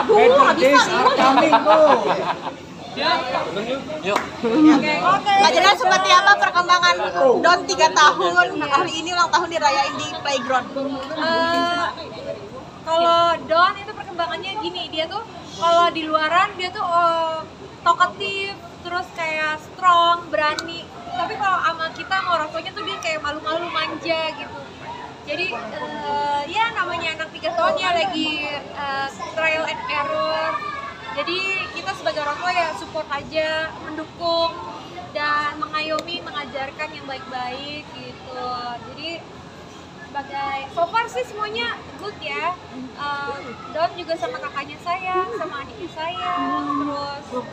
Better days are coming tuh. Yuk. Kak Jena, seperti apa perkembangan Don 3 tahun? Hari ini ulang tahun dirayain di playground. Kalau Don itu perkembangannya gini, dia tuh kalau di luaran dia tuh talkative, terus kayak strong, berani. Tapi kalau sama kita, sama orang tuanya tuh dia kayak malu-malu, manja gitu. Jadi ya namanya anak 3 tahun ya lagi trial and error. Jadi kita sebagai orang tua ya support aja, mendukung dan mengayomi, mengajarkan yang baik-baik gitu. Jadi sebagai so far sih semuanya good ya. Don juga sama kakaknya sayang, sama adiknya sayang. Terus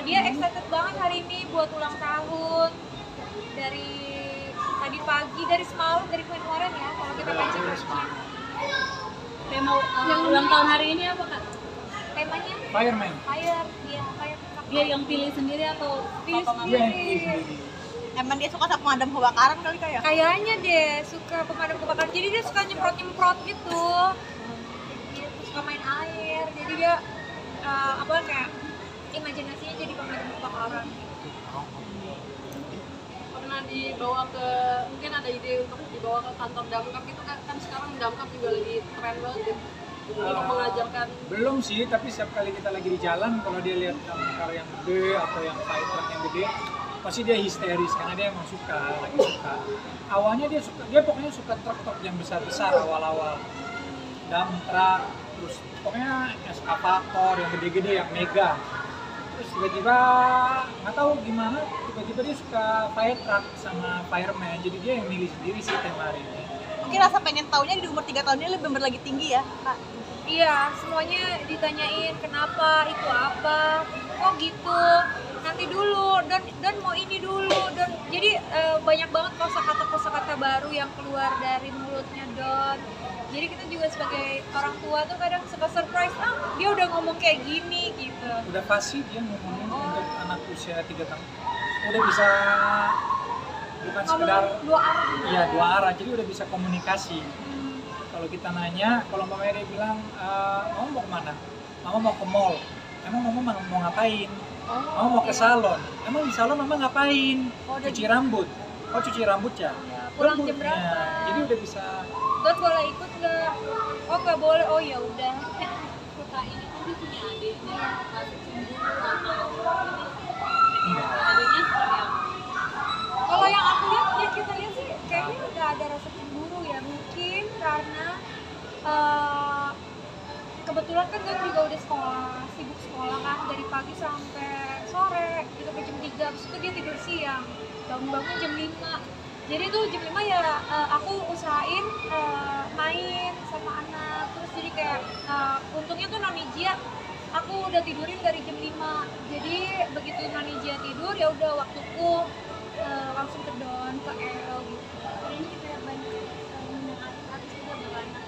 dia excited banget hari ini buat ulang tahun. Dari tadi pagi, dari semalam, dari kemarin ya, kalau kita baca Tema yang ulang tahun hari ini apa Kak? temanya Fireman. fire, dia fire. Dia yang pilih sendiri atau Pilih papa mama? sendiri. Emang dia suka sama pemadam kebakaran kali kayak? Kayaknya deh suka pemadam kebakaran, jadi dia suka nyemprot gitu. Dia suka main air, jadi dia apa kayak imajinasinya jadi pemadam kebakaran. Pernah dibawa ke, mungkin ada ide untuk dibawa ke kantor damkar gitu kan sekarang damkar juga lagi tren banget ya. Untuk mengajarkan. Belum sih, tapi setiap kali kita lagi di jalan, kalau dia lihat damkar yang gede atau yang fire truck yang gede, pasti dia histeris karena dia emang suka, lagi suka. Awalnya dia pokoknya suka truk-truk yang besar-besar awal-awal. Dump truck, terus pokoknya eskavator yang gede-gede, yang mega. Terus tiba-tiba nggak tahu gimana, tiba-tiba dia suka fire truck sama fireman, jadi dia yang milih sendiri sih tema hari ini. Mungkin rasa pengen taunya di umur 3 tahun ini lebih lagi tinggi ya, Kak? Iya, semuanya ditanyain kenapa, itu apa, oh gitu, nanti dulu, dan mau ini dulu, dan jadi banyak banget kosakata baru yang keluar dari mulutnya Don. Jadi kita juga sebagai orang tua tuh kadang suka surprise, dia udah ngomong kayak gini gitu. Udah pasti dia ngomongin untuk anak usia 3 tahun. Udah bisa bukan sekedar dua arah juga. Iya, 2 arah, jadi udah bisa komunikasi. Kalau kita nanya, kalau mamanya dia bilang, mama mau kemana? Mama mau ke mall. Emang mama mau ngapain? Mama mau ke salon. Emang di salon mama ngapain? Cuci rambut. Oh, cuci rambut ya? Pulang jam berapa? Jadi udah bisa. Don boleh ikut nggak? Oh nggak boleh, oh ya udah. Kak ini kan dia punya adiknya, masih cemburu atau adiknya seperti apa? Kalau yang aku lihat, yang kita lihat sih kayaknya nggak ada rasa cemburu ya. Mungkin karena kebetulan kan Don juga udah sibuk sekolah kan dari pagi sampai sore, gitu ke jam 3, habis itu dia tidur siang, bangun jam 5. Jadi tuh jam 5 ya aku usahain main sama anak, terus jadi kayak untungnya tuh Nonijia aku udah tidurin dari jam 5. Jadi begitu Nonijia tidur ya udah waktuku langsung ke Don, ke El gitu. Hari ini kita banyak artis juga beranak.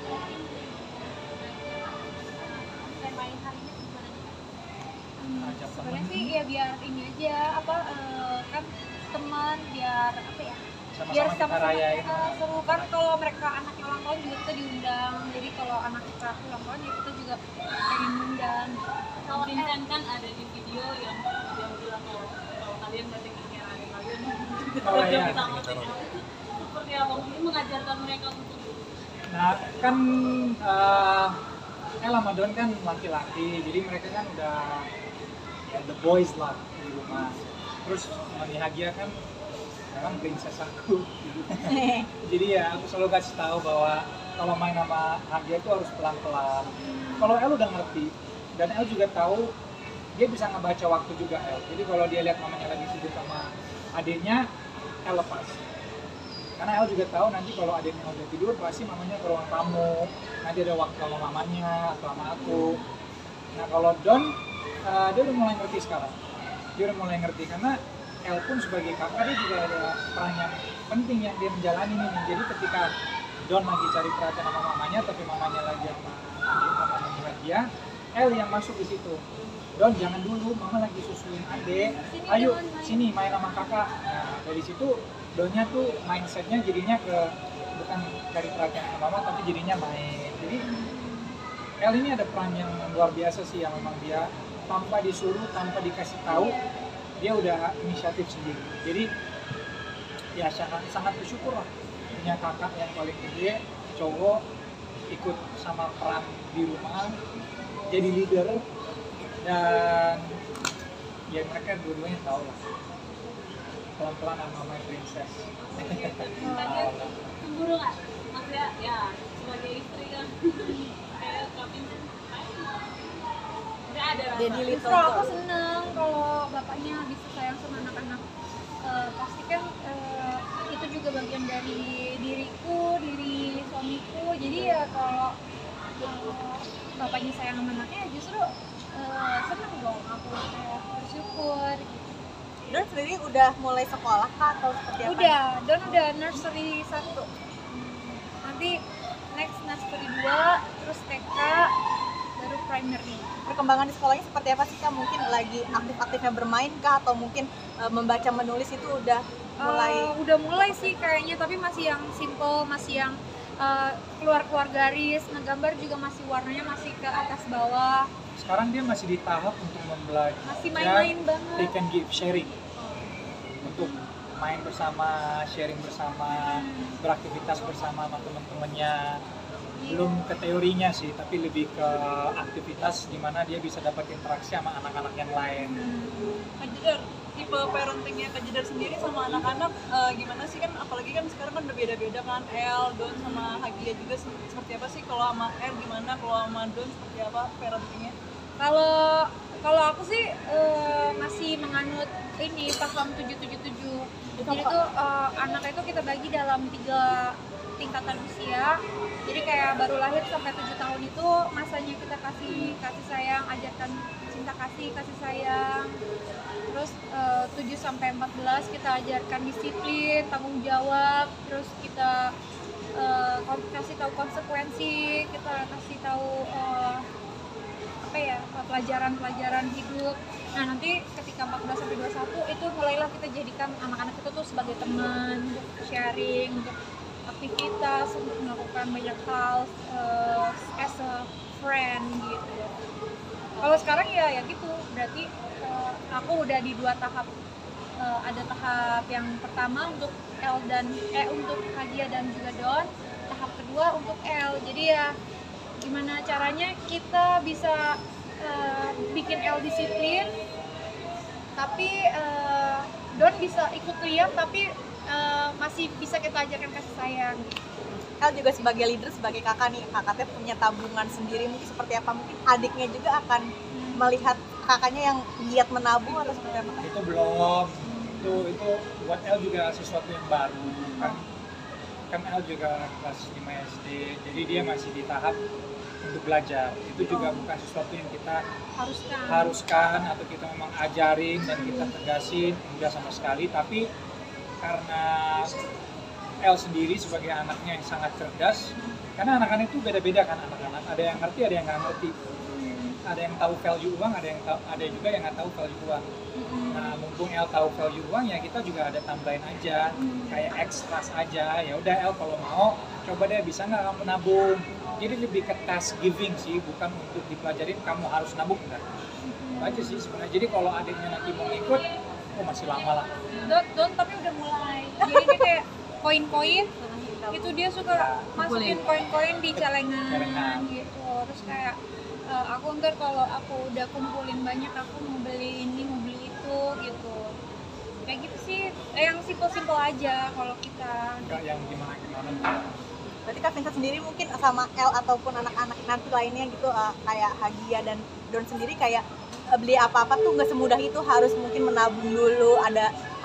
Main hari ini gimana? Sebenarnya sih ya biar ini aja kan teman biar apa ya? Biar Sama-sama kita sama-sama rayain. seru kan kalau mereka anaknya ulang tahun juga kita diundang. Jadi kalau anak kita ulang tahun ya kita juga pengen undang. Kalau Vincent kan ada di video yang bilang kalau kalian berarti ini ada kalian Oh, iya. seperti apa mungkin mengajarkan mereka untuk Nah, kan Ramadan kan laki-laki, jadi mereka kan udah ya, the boys lah di rumah. Terus Mani Hagia kan memang princess aku. Jadi ya aku selalu kasih tahu bahwa kalau main sama Hagia itu harus pelan-pelan. Kalau El udah ngerti dan El juga tahu dia bisa ngebaca waktu juga El. Jadi kalau dia lihat mamanya lagi sibuk sama adiknya, El lepas. Karena El juga tahu nanti kalau adiknya udah tidur pasti mamanya ke ruang tamu, nanti ada waktu sama mamanya atau sama aku. Nah kalau Don, dia udah mulai ngerti sekarang. Dia udah mulai ngerti karena El pun sebagai kakak dia juga ada peran yang penting yang dia menjalani nih. Jadi ketika Don lagi cari perhatian sama mamanya, tapi mamanya lagi sama mamanya dia, El yang masuk di situ. Don jangan dulu, mama lagi susuin adek. Ayo sini main sama kakak. Nah dari situ Donnya tuh mindsetnya jadinya ke bukan dari perhatian sama mama tapi jadinya main. Jadi El ini ada peran yang luar biasa sih, yang memang dia tanpa disuruh, tanpa dikasih tahu, dia udah inisiatif sendiri. Jadi ya sangat bersyukur lah punya kakak yang paling gede, cowok, ikut sama peran di rumah, jadi leader, dan ya mereka dua-duanya tahu lah pelan-pelan sama My Princess. Cemburu nggak? Maksudnya ya sebagai istri kan kayak Kevin udah ada rasa. Jadi Justru aku seneng kalau bapaknya bisa sayang sama anak-anak. Pasti kan itu juga bagian dari diriku, diri suamiku. Jadi ya kalau bapaknya sayang sama anaknya, justru seneng dong aku, kayak bersyukur. Don sendiri udah mulai sekolah kah atau seperti apa? Don udah nursery 1. Nanti next nursery 2, terus TK, baru primary. Perkembangan di sekolahnya seperti apa sih Kak? Mungkin lagi aktif-aktifnya bermain kah atau mungkin membaca menulis itu udah mulai? Udah mulai sih kayaknya, tapi masih yang simple, masih yang keluar garis, ngegambar juga masih warnanya masih ke atas bawah. Sekarang dia masih di tahap untuk membelajar, Masih main-main banget. they can give sharing, untuk main bersama, sharing bersama, beraktivitas bersama sama teman-temannya. Belum ke teorinya sih, tapi lebih ke aktivitas di mana dia bisa dapat interaksi sama anak-anak yang lain. Kak Jedar, tipe parentingnya Kak Jedar sendiri sama anak-anak gimana sih, kan apalagi kan sekarang kan udah beda-beda kan, El, Don sama Hagia juga seperti apa sih? Kalau sama El gimana, kalau sama Don seperti apa parentingnya? Kalau aku sih masih menganut ini paham 777. Jadi tuh anak itu kita bagi dalam 3 tingkatan usia. Jadi kayak baru lahir sampai 7 tahun itu masanya kita kasih sayang, ajarkan cinta kasih sayang. Terus 7 sampai 14 kita ajarkan disiplin, tanggung jawab. Terus kita kasih tahu konsekuensi, kita kasih tahu pelajaran hidup. Nah nanti ketika 14 sampai 21 itu mulailah kita jadikan anak-anak itu tuh sebagai teman, untuk sharing, untuk aktivitas, untuk melakukan banyak hal as a friend gitu. Kalau sekarang ya gitu, berarti aku udah di 2 tahap. Ada tahap yang pertama untuk untuk Hagia dan juga Don, tahap kedua untuk El. Jadi ya gimana caranya kita bisa bikin El disiplin, tapi Don bisa ikut lihat, tapi masih bisa kita ajarkan kasih sayang. El juga sebagai leader, sebagai kakak nih, kakaknya punya tabungan sendiri, mungkin seperti apa? Mungkin adiknya juga akan melihat kakaknya yang giat menabung atau seperti apa? Itu belum, itu buat El juga sesuatu yang baru kan El juga kelas 5 SD, jadi dia masih di tahap untuk belajar. Itu juga bukan sesuatu yang kita haruskan atau kita memang ajarin dan kita tegasin, enggak sama sekali. Tapi karena El sendiri sebagai anaknya yang sangat cerdas, karena anak-anak itu beda-beda kan, anak-anak ada yang ngerti, ada yang nggak ngerti, ada yang tahu value uang, ada juga yang nggak tahu value uang. Nah mumpung El tahu value uang, ya kita juga ada tambahin aja, kayak ekstras aja. Ya udah El kalau mau coba deh, bisa nggak kamu nabung. Jadi lebih ke task giving sih, bukan untuk dipelajarin kamu harus nabung, enggak. Itu aja sih sebenarnya. Jadi kalau adiknya nanti mau ikut, masih lama lah. Don tapi udah mulai. Jadi dia kayak koin-koin, itu dia suka masukin koin-koin di celengan gitu. Terus kayak aku ntar kalau aku udah kumpulin banyak, aku mau beli ini, mau beli itu gitu. Kayak gitu sih, yang simple-simple aja kalau kita. Enggak yang gimana-gimana. Berarti Kak Vincent sendiri mungkin sama El ataupun anak-anak nanti lainnya gitu, kayak Hagia dan Don sendiri, kayak beli apa-apa tuh nggak semudah itu, harus mungkin menabung dulu,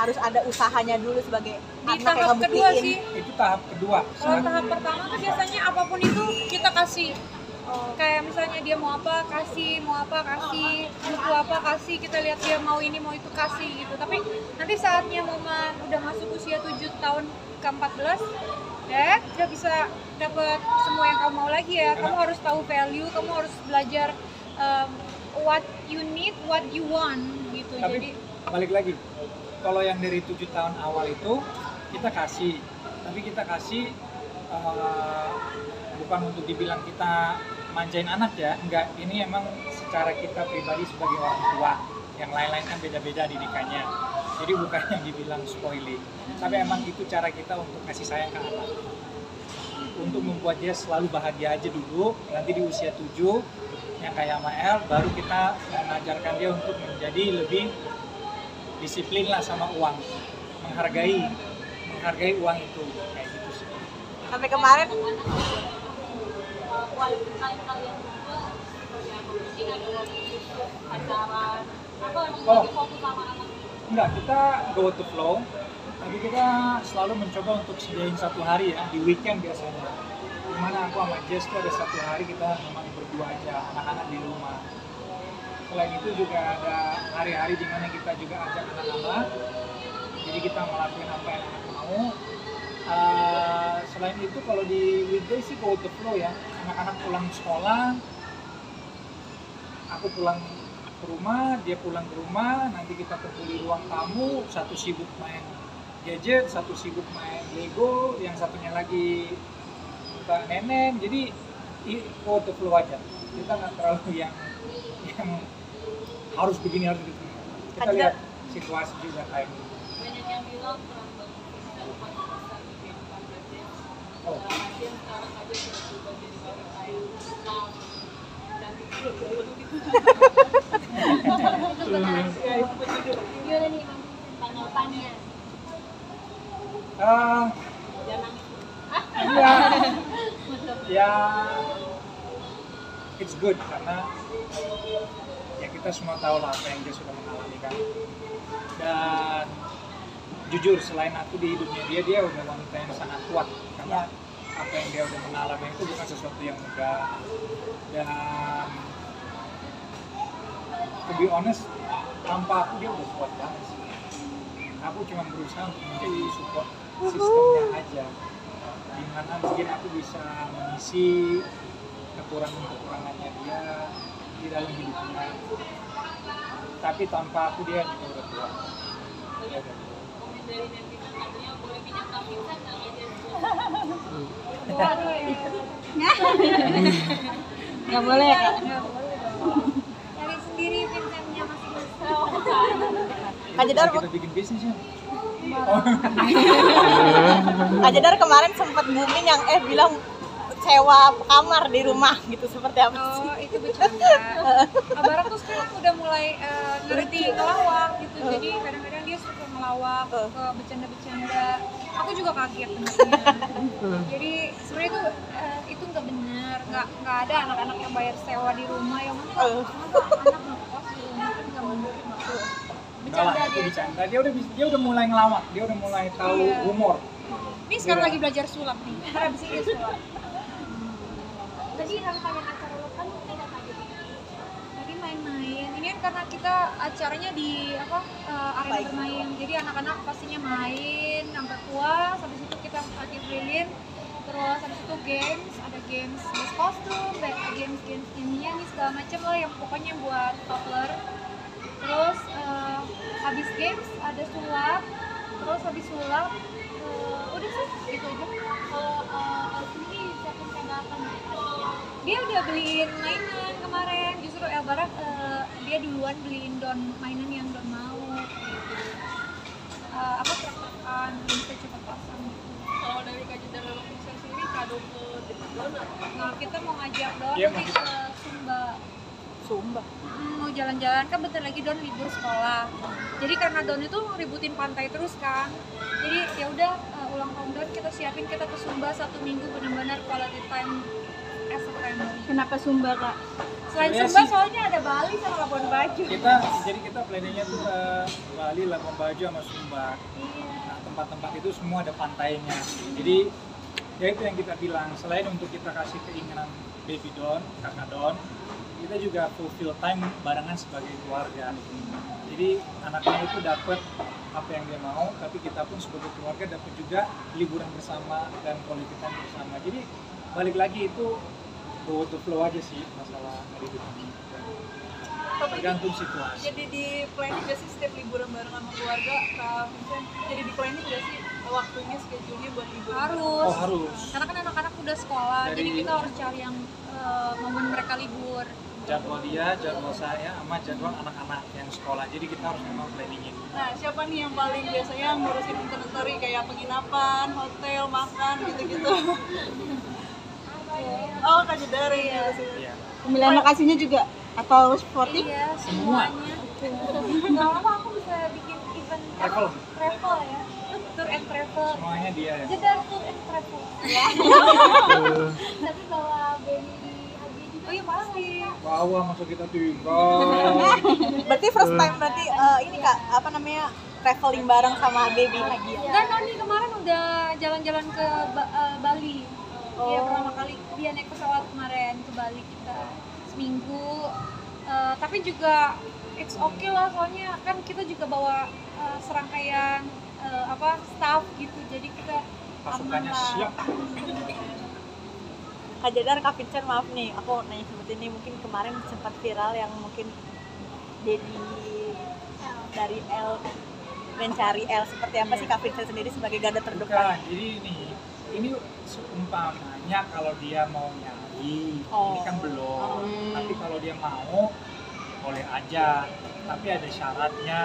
harus ada usahanya dulu sebagai di anak yang tahap kedua ngebuktiin. sih. Itu tahap kedua. Kalau tahap pertama tuh biasanya apapun itu kita kasih. Kayak misalnya dia mau apa kasih, butuh apa kasih, kita lihat dia mau ini mau itu kasih gitu. Tapi nanti saatnya momen udah masuk usia 7 tahun ke 14, udah bisa dapat semua yang kamu mau lagi ya. Kamu harus tahu value, kamu harus belajar what you need, what you want gitu. Tapi jadi balik lagi, kalau yang dari 7 tahun awal itu kita kasih, tapi kita kasih bukan untuk dibilang kita manjain anak ya, enggak, ini emang secara kita pribadi sebagai orang tua, yang lain-lain kan beda-beda didikannya, jadi bukan yang dibilang spoiling, tapi emang itu cara kita untuk kasih sayang ke anak, untuk membuat dia selalu bahagia aja dulu, nanti di usia 7 yang kayak sama El, baru kita mengajarkan dia untuk menjadi lebih disiplin lah sama uang, menghargai uang itu, kayak gitu sih. Sampai kemarin quality time kalian berdua seperti apa? Mungkin ada waktu khusus, pacaran, atau emang lagi fokus sama anak? Enggak, kita go with the flow, tapi kita selalu mencoba untuk sediain satu hari ya, di weekend biasanya, dimana aku sama Jess tuh ada satu hari kita memang berdua aja, anak-anak di rumah. Selain itu juga ada hari-hari di mana kita juga ajak anak-anak, jadi kita ngelakuin apa yang anak mau. Selain itu kalau di weekday sih go with the flow ya, anak-anak pulang sekolah, aku pulang ke rumah, dia pulang ke rumah, nanti kita kumpul di ruang tamu, satu sibuk main gadget, satu sibuk main Lego, yang satunya lagi buka nenek, jadi go with the flow aja, kita nggak terlalu yang harus begini, harus begitu, kita lihat situasi juga kayak gitu. Banyak yang bilang kurang bagus bisa lupa besar di kehidupan Raden. Oh. Raden sekarang aja sudah berubah jadi wanita yang tenang dan itu benar. Gimana nih tanggapannya? Jangan nangis. Ya, it's good karena ya kita semua tahu lah apa yang dia sudah mengalami kan. Dan jujur selain aku di hidupnya dia udah wanita yang sangat kuat karena apa yang dia udah mengalami itu bukan sesuatu yang mudah. Dan to be honest, tanpa aku dia udah kuat banget sih. Aku cuma berusaha untuk menjadi support sistemnya aja, dimana mungkin aku bisa mengisi kekurangannya dia di dalam hidupnya, tapi tanpa aku dia juga udah kuat. Komen dari netizen katanya boleh minyak kambing kan nggak nggak boleh Kak. Cari sendiri Vincentnya masing-masing. Kak Jedar, Kita bikin bisnis ya. Kak Jedar kemarin sempat booming yang bilang sewa kamar di rumah gitu, seperti apa sih? Oh, itu bercanda. Abara tuh sekarang udah mulai ngerti ngelawak gitu. Jadi kadang-kadang dia suka ngelawak ke bercanda-bercanda. Aku juga kaget sebenarnya. Jadi sebenarnya itu nggak benar. Nggak ada anak-anak yang bayar sewa di rumah. Yang masa anak ngekos di rumah kan nggak benar. Enggak lah, itu bercanda. Dia udah mulai ngelawak, dia udah mulai tahu humor. Ini sekarang lagi belajar sulap nih. Habis ini dia sulap. Tadi rangkaian acara lo kan kayak tadi. Tadi main-main. Ini kan karena kita acaranya di arena bermain. Jadi anak-anak pastinya main sampai puas. Habis itu kita latihan lilin. Terus habis itu games, ada games kostum, games ininya nih segala macam lah yang pokoknya buat toddler. Terus habis games ada sulap. Terus habis sulap udah sih gitu aja. Kalau sendiri siapin pegangan Dia udah beliin mainan kemarin, justru Elbara dia duluan beliin Don mainan yang Don mau gitu. Truk-trukan, bisa cepet pasang gitu. kalau dari Kak Jedar dan Vincent sendiri kado ke Don apa? Nah, kita mau ngajak Don Iya, nanti mau ke Sumba. Sumba. Mau jalan-jalan, kan bentar lagi Don libur sekolah. Jadi karena Don itu ributin pantai terus kan. Jadi ya udah ulang tahun Don kita siapin, kita ke Sumba 1 minggu benar-benar quality time as a family. Kenapa Sumba Kak? Selain Sebenarnya Sumba sih- soalnya ada Bali sama Labuan Bajo. Kita planningnya tuh Bali, Labuan Bajo sama Sumba. Iya. Nah, tempat-tempat itu semua ada pantainya. Jadi ya itu yang kita bilang, selain untuk kita kasih keinginan baby Don, kakak Don, kita juga fulfill time barengan sebagai keluarga. Jadi anaknya itu dapat apa yang dia mau, tapi kita pun sebagai keluarga dapat juga liburan bersama dan quality time bersama. Jadi balik lagi itu go with the flow aja sih masalah hari ini. Tergantung situasi. Jadi di planning gak sih setiap liburan bareng sama keluarga, Kak Vincent? Jadi di planning gak sih waktunya schedule-nya buat libur? Harus. Oh harus. Karena kan anak-anak udah sekolah, Dari- jadi kita harus cari yang momen mereka libur. Jadwal dia, jadwal saya, sama jadwal anak-anak yang sekolah. Jadi kita harus memang planningin. Nah, siapa nih yang paling biasanya ngurusin itinerary kayak penginapan, hotel, makan gitu-gitu? Oh, Kak Jedar ya. Iya. Pemilihan lokasinya juga atau sporting? Iya, Semua. semuanya. Nggak lama aku bisa bikin event Travel. travel ya, tour and travel. Semuanya dia ya. Jedar tour and travel. Tapi bawa baby Haji juga. Oh iya pasti. Bawa masuk kita tinggal. Berarti first time berarti ini Kak, apa namanya? Traveling bareng sama baby lagi ya? Dan Noni kemarin udah jalan-jalan ke Bali. Iya pertama kali dia naik pesawat kemarin ke Bali kita seminggu. Tapi juga it's okay lah soalnya kan kita juga bawa serangkaian staff gitu. Jadi kita Pasukannya aman lah. siap. Kak Jedar, Kak Vincent, maaf nih, aku nanya seperti ini, mungkin kemarin sempat viral yang mungkin jadi dari L mencari L, seperti apa sih Kak Vincent sendiri sebagai garda Bukan, terdepan? jadi ini seumpamanya kalau dia mau nyari, Oh. ini kan belum. Tapi kalau dia mau, boleh aja. Tapi ada syaratnya.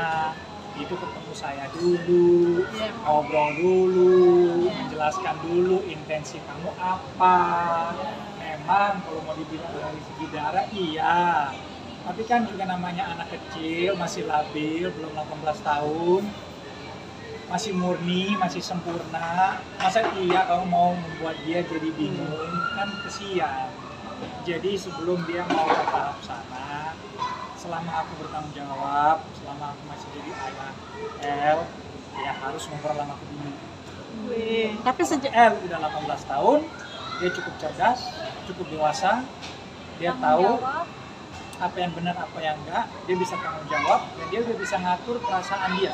Itu ketemu saya dulu, ngobrol dulu, menjelaskan dulu intensi kamu apa. Memang kalau mau dibilang dari segi darah, iya. Tapi kan juga namanya anak kecil, masih labil, belum 18 tahun. Masih murni, masih sempurna. Masa iya kamu mau membuat dia jadi bingung? Kan kesian. Jadi sebelum dia mau ke tahap sana, selama aku bertanggung jawab, selama aku masih jadi ayah L, ya harus memperlama aku dulu. Tapi sejak L udah 18 tahun, dia cukup cerdas, cukup dewasa, dia tahu Jawab. apa yang benar, apa yang enggak, dia bisa tanggung jawab, dan dia udah bisa ngatur perasaan dia.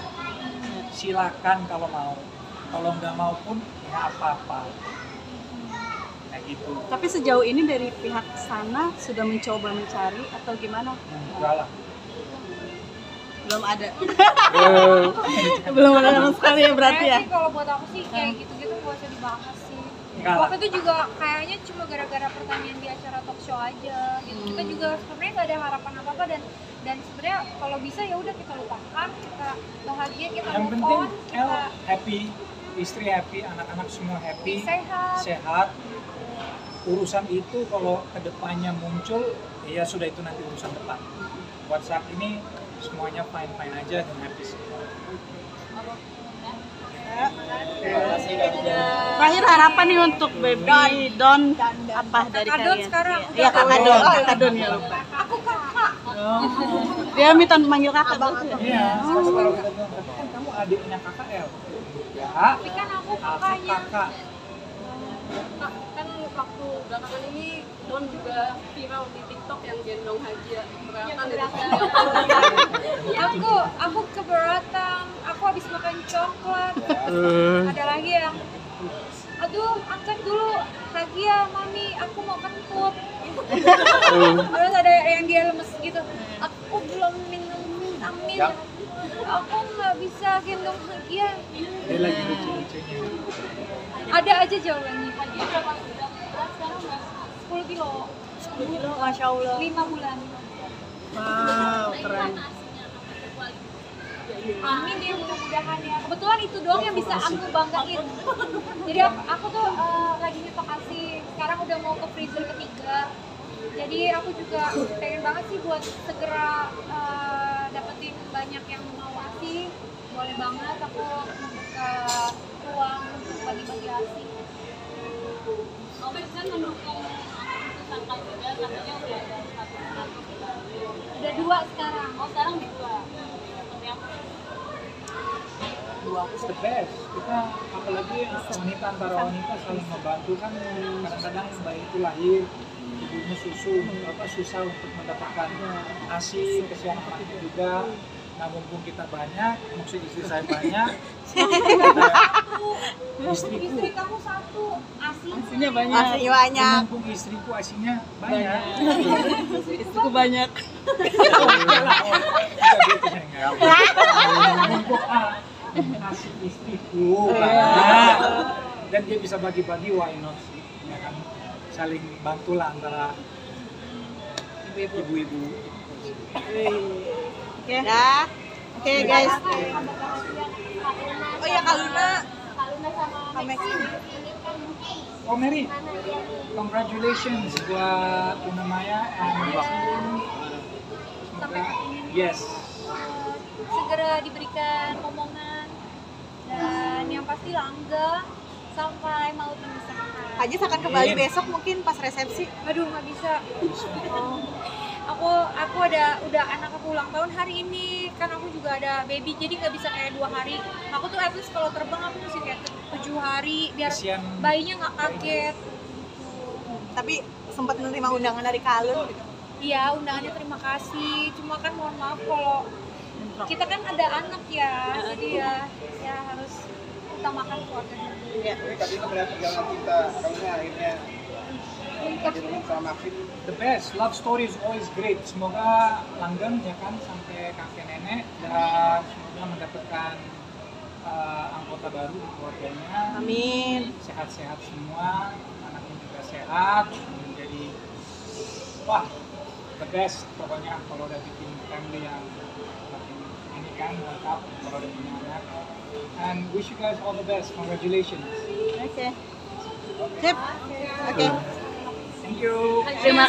Silakan kalau mau, kalau nggak mau pun nggak apa-apa. Kayak gitu. Tapi sejauh ini dari pihak sana sudah mencoba mencari atau gimana? Enggak lah. Belum ada. Belum ada sama sekali ya berarti ya. Kayaknya sih kalau buat aku sih kayak gitu-gitu gak usah dibahas sih. Enggak lah. Waktu itu juga kayaknya cuma gara-gara pertanyaan di acara talk show aja gitu. Kita juga sebenarnya nggak ada harapan apa-apa dan sebenarnya kalau bisa ya udah kita lupakan, kita bahagia, kita Yang move penting on, L kita happy, istri happy, anak-anak semua happy, sehat. sehat. Urusan itu kalau kedepannya muncul, ya sudah itu nanti urusan depan. Buat saat ini semuanya fine-fine aja dan happy semua. Terakhir harapan nih untuk baby Don apa dari Kak Don kalian? sekarang Iya Kakak Don, Kakak Don ya. Aku kakak. Dia minta manggil Kakak Don. Iya, kalau kita bilang, kan kamu adiknya kakak L. Ya, Tapi kan aku aku kakaknya. kakak. Kak, kan waktu belakangan ini Don juga viral di TikTok yang gendong Haji keberatan Aku keberatan. Aku habis makan coklat. Ada lagi yang aduh angkat dulu Hagia mami aku mau kentut. Terus ada yang dia lemes gitu, aku belum minum vitamin, aku nggak bisa gendong Hagia. Dia lagi lucu-lucunya. Ada aja jawabannya. Hagia berapa bulan? Sekarang 10 kilo. 10 kilo, Masya Allah. 5 bulan. Wow, keren. Amin ya mudah-mudahan ya. Kebetulan itu doang yang bisa aku banggain. Jadi aku tuh lagi nyetok ASI. Sekarang udah mau ke freezer ketiga. Jadi aku juga pengen banget sih buat segera dapetin banyak yang mau ASI. Boleh banget aku membuka ruang untuk bagi-bagi ASI. Obes kan mendukung keputusan Kak juga, katanya udah ada 1 Udah 2 sekarang. Oh sekarang di 2. Seperti apa? Dua is the best. Kita apalagi wanita antara wanita saling membantu kan. Kadang-kadang bayi itu lahir ibunya susah untuk mendapatkan ASI, kesian anaknya juga. Nah mumpung kita banyak, maksud istri saya banyak, istriku Istri kamu 1 ASI. Asinya banyak. Masih banyak. mumpung istriku asinya banyak. Istriku banyak. kasih istriku banyak. Dan dia bisa bagi-bagi, why not sih, ya kan, saling bantulah antara ibu-ibu. Oke. Ya. Oke guys. Oh ya Kak Luna. Kak Maxi. Oh Mary, congratulations buat Una Maya and semoga yes. Segera diberikan omongan dan yang pasti langgeng sampai maut memisahkan. Kak Jess akan kembali besok mungkin pas resepsi. Aduh nggak bisa. Aku udah anak aku ulang tahun hari ini, kan aku juga ada baby, jadi nggak bisa kayak 2 hari. Aku tuh at least kalau terbang aku mesti kayak 7 hari biar Kasian. bayinya nggak kaget. Tapi sempat menerima undangan dari Kak Alun gitu. Iya, undangannya terima kasih. Cuma kan mohon maaf kalau kita kan ada anak ya, jadi ya harus utamakan keluarga dulu. Iya. Jadi tadi melihat perjalanan cinta kamu akhirnya ketemu sama Maxim. The best, love story is always great. Semoga langgeng ya kan sampai kakek nenek dan semoga mendapatkan anggota baru di keluarganya. Amin. Sehat-sehat semua, anaknya juga sehat, menjadi wah the best pokoknya kalau udah bikin family yang makin ini kan lengkap kalau udah punya anak. And wish you guys all the best. Congratulations. Oke. Sip. Oke. Thank you. Terima